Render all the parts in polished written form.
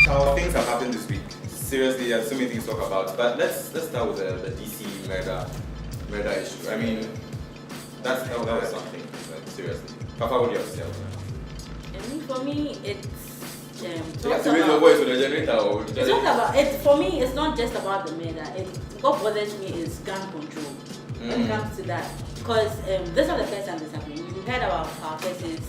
So things have happened this week. Seriously, there's so many things to talk about. But let's start with the DC murder issue. I mean, that was something. Like, seriously, Papa, what do you have to say about that? I mean, for me, it's. You have to raise your voice with the generator. It's not about it. For me, it's not just about the murder. What bothers me is gun control. When it comes to that, because this is not the first time this happened. We heard about our versus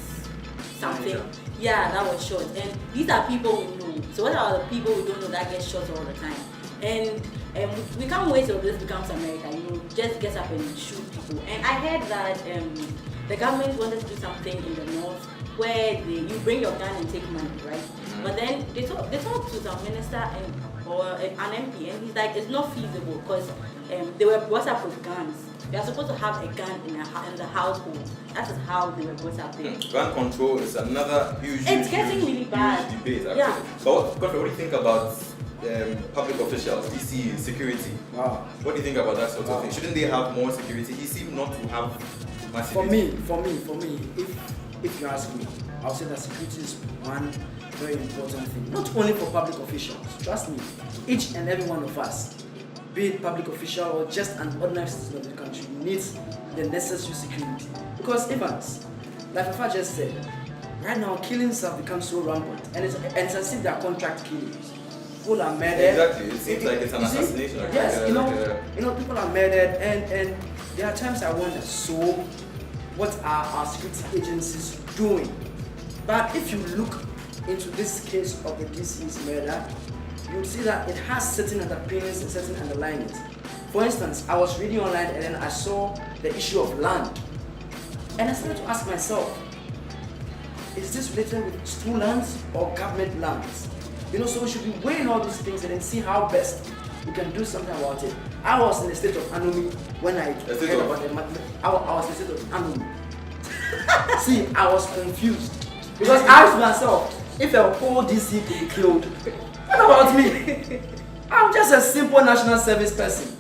something. Yeah, that was shot. And these are people we know. So what are the people we don't know that get shot all the time? And we can't wait till this becomes America. Just get up and shoot people. And I heard that the government wanted to do something in the north where you bring your gun and take money, right? But then they talked to some minister or an MP, and he's like, it's not feasible because they were brought up with guns. They are supposed to have a gun in the household. That is how they were brought up there. Gun control is another huge. It's getting really bad. Debate, actually. Yeah. But what do you think about public officials, DC security? Wow. What do you think about that sort of thing? Shouldn't they have more security? He seemed not to have massive. For me, if you ask me, I'll say that security is one very important thing. Not only for public officials. Trust me, each and every one of us, be it public official or just an ordinary citizen of the country, needs the necessary security. Because Evans, like Fafa just said, right now killings have become so rampant, and it's as if they are contract killings. People are murdered. Exactly. It seems like it's an assassination. Yes, people are murdered, and there are times I wonder, so what are our security agencies doing? But if you look into this case of the DC's murder, you'll see that it has certain underpinnings and certain underlinings. For instance, I was reading online and then I saw the issue of land. And I started to ask myself, is this related with school lands or government lands? So we should be weighing all these things and then see how best we can do something about it. I was in a state of anomy when I heard about the matter. I was in a state of anomy. See, I was confused. Because I asked myself, if a whole DC could be killed, what about me? I'm just a simple national service person.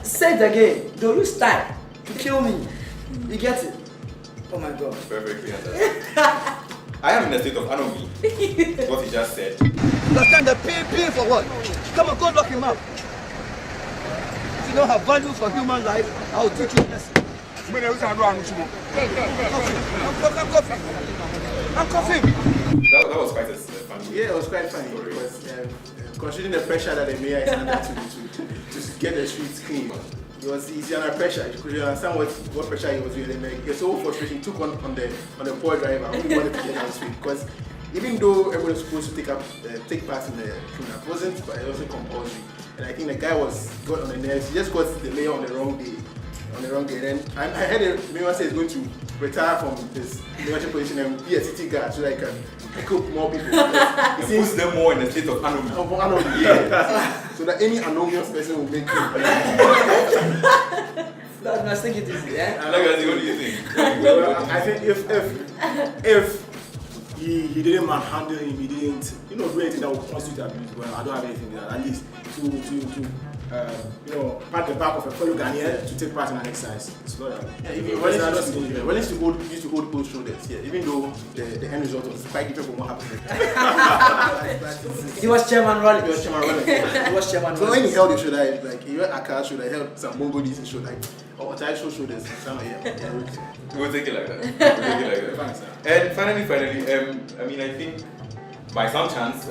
Say it again. Do you start to kill me? You get it? Oh my God. Perfectly understood. I am in a state of anomy. What he just said. Understand the pay for what? Come on, go lock him up. If you don't have values for human life, I will teach you a lesson. I'm coughing. That was quite a funny. Yeah, it was quite funny because considering the pressure that the mayor is under to get the streets clean, he's under pressure. You could understand what pressure he was feeling. Like, it's so frustrating. He took on the poor driver who wanted to get down the street because even though everyone was supposed to take part in the cleanup, it wasn't compulsory. And I think the guy got on the nerves. He just got the mayor on the wrong day. Then I heard the mayor say he's going to retire from his mayorship position and be a city guard so that he can pick up more people. It puts them more in a state of anomy. Yeah. So that any anonymous person will make him. Let's take it easy, yeah? What do you think? I think if he didn't manhandle him, he didn't do anything that would constitute abuse. Well, I don't have anything there. At least to pat the back of a fellow Ghanaian to take part in an exercise. It's not that. Even when used to hold both shoulders. Yeah, even though the end result was quite different from what happened. He was Chairman Raleigh. So when he held his shoulder, like he held Aka's shoulder, he held some Mongolese shoulder, I show shoulders. We'll take it like that. Thanks, And finally, I think by some chance,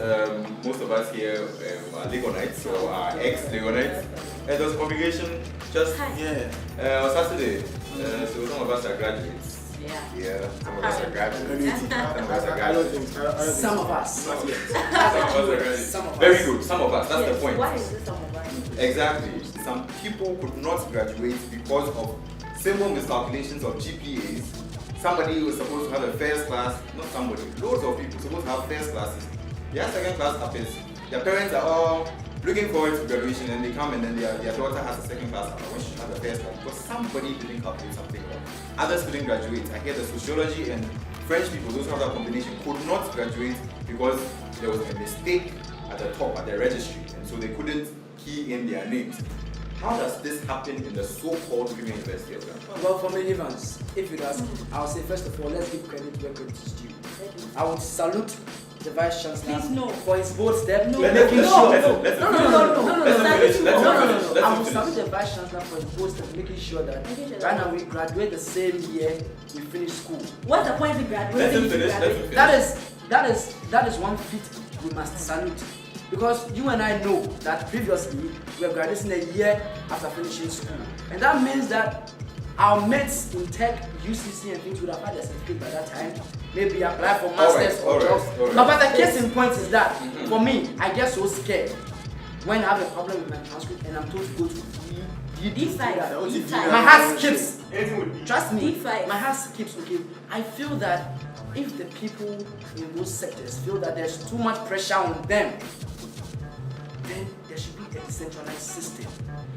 most of us here are Legonites or are ex-Legonites. And there was a congregation just on Saturday. So some of us are graduates. Yeah, some of us are graduates. Some of us. Some of us are graduates. Very good, some of us, that's the point. Why is this some of us? Exactly. Some people could not graduate because of simple miscalculations of GPAs. Somebody was supposed to have a first class, not somebody, loads of people supposed to have first classes. Their second class happens. Their parents are all looking forward to graduation and they come and then their daughter has a second class when she had a first class because somebody didn't calculate something wrong. Others couldn't graduate. I hear the sociology and French people, those who have that combination, could not graduate because there was a mistake at the top, at the registry, and so they couldn't key in their names. How does this happen in the so-called Premier University of Ghana? Well, for me, Evans, if you'd ask me, I'll say first of all, let's give credit where credit is due. I would salute the Vice Chancellor Please, no. for his bold step. No. making No. sure. No. Let's No, finish. Let's finish. I will salute the Vice Chancellor for his bold step, making sure that right now we graduate the same year we finish school. What's the point in Let graduating? him if you finish. Let graduate? him finish. That is one feat we must salute. Because you and I know that previously we were graduating a year after finishing school. And that means that our mates in tech, UCC and things would have had a certificate by that time. Maybe apply for masters or jobs. But the case in point is that for me, I get so scared when I have a problem with my transcript and I'm told to go to D5. My heart skips. Anything would be. Trust me, D5. my heart skips. Okay, I feel that if the people in those sectors feel that there's too much pressure on them, then there should be a decentralized system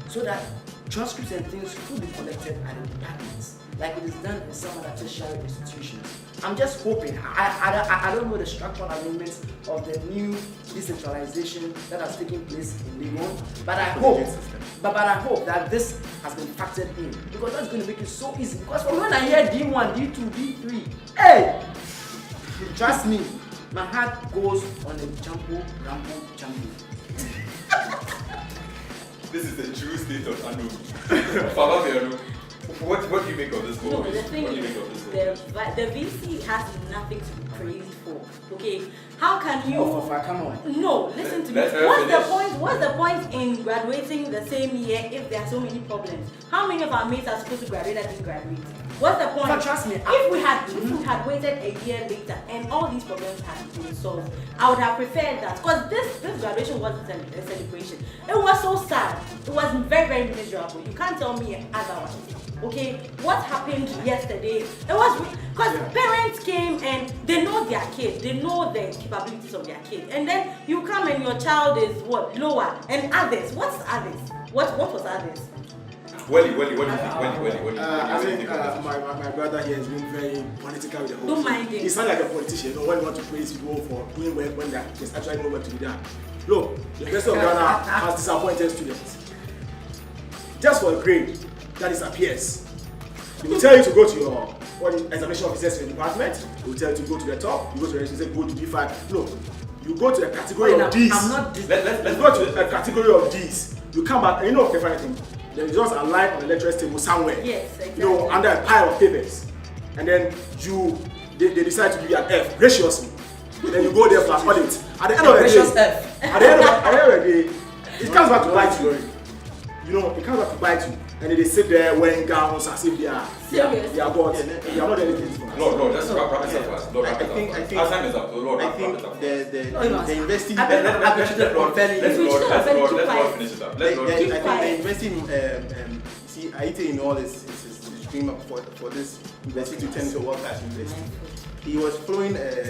so that transcripts and things could be collected at the departments, like it is done in some other tertiary institutions. I'm just hoping. I don't know the structural amendments of the new decentralization that has taken place in Legon, but I hope. But I hope that this has been factored in, because that's going to make it so easy. Because from when I hear D1, D2, D3, hey, trust me, my heart goes on a jumbo. This is the true state of Anu. Falabiano, what do you make of this goal? No, the thing What do you is, make of this goal? the VC has nothing to be praised for. Okay, how can you? Oh, come on. No, listen to me. Let her What's the finish. point? What's the point in graduating the same year if there are so many problems? How many of our mates are supposed to graduate that didn't graduate? What's the point? But trust me, if we had waited a year later and all these problems had been solved, I would have preferred that, because this graduation wasn't a celebration. It was so sad. It was very, very miserable. You can't tell me otherwise. Okay, what happened yesterday? It was because parents came and they know their kid, they know the capabilities of their kid, and then you come and your child is what, lower, and others. What's others? What was others? Welly, what do you think? What do I you think think of this? my brother here has been very political with the whole Don't thing. mind him. He sounds like a politician, you know, when you want to praise people for doing work when there's actually no work to be done. Look, the University of Ghana has disappointed students. Just for a grade that disappears. They will tell you to go to your examination officers in the department, they will tell you to go to the top, you go to the say go to D5. No, you go to a category of D's. I'm not. Let's You go to a category of D's. You come back and you know the funny thing. The results are lying on the lecturer's table somewhere. Yes, exactly. You know, under a pile of papers. And then they decide to give you an F graciously. And then you go there for an audit. At the end of the Gracious day, F. at the end of the day, it comes back to bite you. You know, it comes back to bite you. And then they sit there wearing gowns as if they are gods. They are not anything for us. Lord, let's wrap it up first. Lord, wrap it up first. Our time is up. Lord, I wrap think it up first. the investing. Let Lord finish it up. Let Lord I finish think it up. the investing. See, Aite in all his dream up for this university to turn into a world-class university. He was following a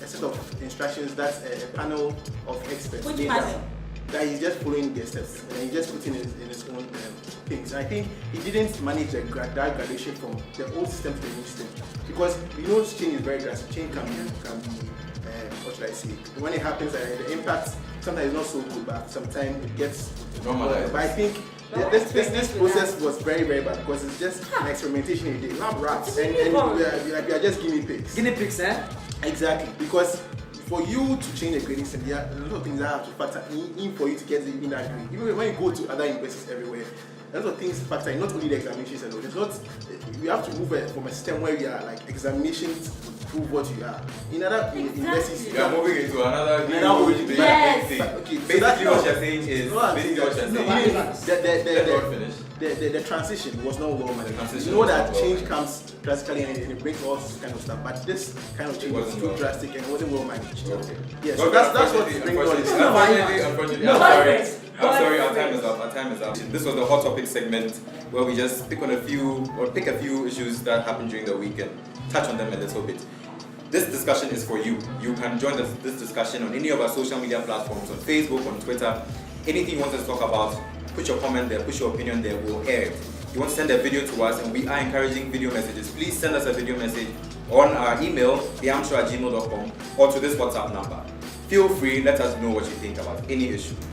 set of instructions that a panel of experts Which laid panel? down. That he's just following their steps and he's just putting in his own things. I think he didn't manage that graduation from the old system to the new system, because you know change is very drastic. Change can be what should I say? When it happens, the impact sometimes is not so good, but sometimes it gets Normalized. But I think this process was very, very bad, because it's just an experimentation in the lab rats, and we are just guinea pigs. Guinea pigs, eh? Exactly, because for you to change the grading system, there are a lot of things that have to factor in for you to get in that grade. Even when you go to other universities everywhere, a lot of things factor in, not only the examinations alone. It's not, we have to move from a system where we are like examinations to prove what you are. In other universities, We are moving into another Yes. Okay, so basically what you're saying is let Lord finish. the transition was not well The managed. transition You know was that not well change managed. comes drastically and it brings all this kind of stuff, but this kind of change was wasn't too well. drastic and it wasn't well managed. Okay. Yeah, So so that's what's bringing all this. Unfortunately, No, I'm sorry, our time is up. Our time is up. This was the hot topic segment where we just pick a few issues that happened during the week and touch on them a little bit. This discussion is for you. You can join this discussion on any of our social media platforms, on Facebook, on Twitter. Anything you want us to talk about, put your comment there, put your opinion there, we'll air it. You want to send a video to us, and we are encouraging video messages. Please send us a video message on our email, theamshow@gmail.com, or to this WhatsApp number. Feel free, let us know what you think about any issue.